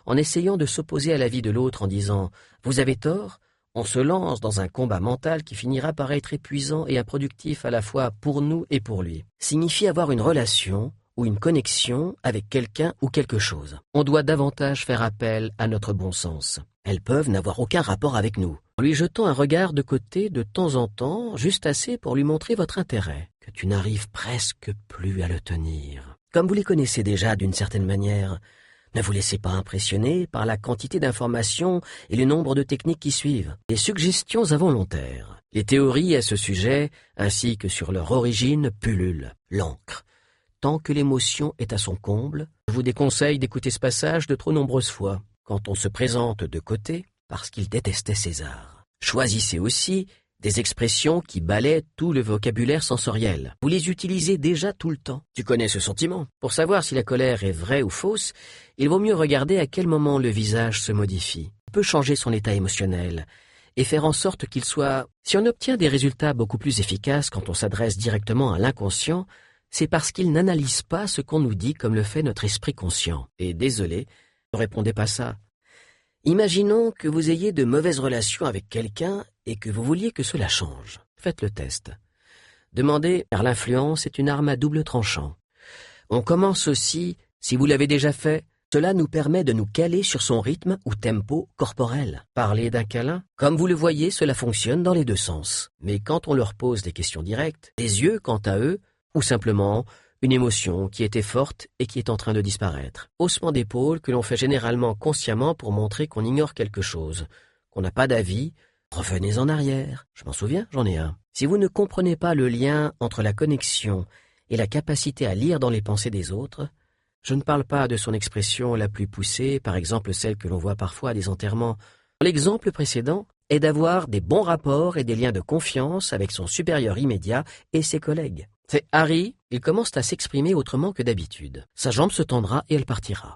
en essayant de s'opposer à l'avis de l'autre en disant « vous avez tort », on se lance dans un combat mental qui finira par être épuisant et improductif à la fois pour nous et pour lui. Signifie avoir une relation ou une connexion avec quelqu'un ou quelque chose. On doit davantage faire appel à notre bon sens. Elles peuvent n'avoir aucun rapport avec nous. En lui jetant un regard de côté de temps en temps, juste assez pour lui montrer votre intérêt, que tu n'arrives presque plus à le tenir. Comme vous les connaissez déjà d'une certaine manière, ne vous laissez pas impressionner par la quantité d'informations et le nombre de techniques qui suivent. Les suggestions involontaires, les théories à ce sujet, ainsi que sur leur origine, pullulent, l'ancrent. Tant que l'émotion est à son comble, je vous déconseille d'écouter ce passage de trop nombreuses fois, quand on se présente de côté, parce qu'il détestait César. Choisissez aussi des expressions qui balaient tout le vocabulaire sensoriel. Vous les utilisez déjà tout le temps. Tu connais ce sentiment. Pour savoir si la colère est vraie ou fausse, il vaut mieux regarder à quel moment le visage se modifie. On peut changer son état émotionnel et faire en sorte qu'il soit... Si on obtient des résultats beaucoup plus efficaces quand on s'adresse directement à l'inconscient, c'est parce qu'il n'analyse pas ce qu'on nous dit comme le fait notre esprit conscient. Et désolé, ne répondez pas ça. Imaginons que vous ayez de mauvaises relations avec quelqu'un et que vous vouliez que cela change. Faites le test. Demandez, car l'influence est une arme à double tranchant. On commence aussi, si vous l'avez déjà fait, cela nous permet de nous caler sur son rythme ou tempo corporel. Parler d'un câlin, comme vous le voyez, cela fonctionne dans les deux sens. Mais quand on leur pose des questions directes, les yeux, quant à eux, ou simplement une émotion qui était forte et qui est en train de disparaître. Haussement d'épaule que l'on fait généralement consciemment pour montrer qu'on ignore quelque chose, qu'on n'a pas d'avis. Revenez en arrière. Je m'en souviens, j'en ai un. Si vous ne comprenez pas le lien entre la connexion et la capacité à lire dans les pensées des autres, je ne parle pas de son expression la plus poussée, par exemple celle que l'on voit parfois à des enterrements. L'exemple précédent est d'avoir des bons rapports et des liens de confiance avec son supérieur immédiat et ses collègues. C'est Harry, il commence à s'exprimer autrement que d'habitude. Sa jambe se tendra et elle partira.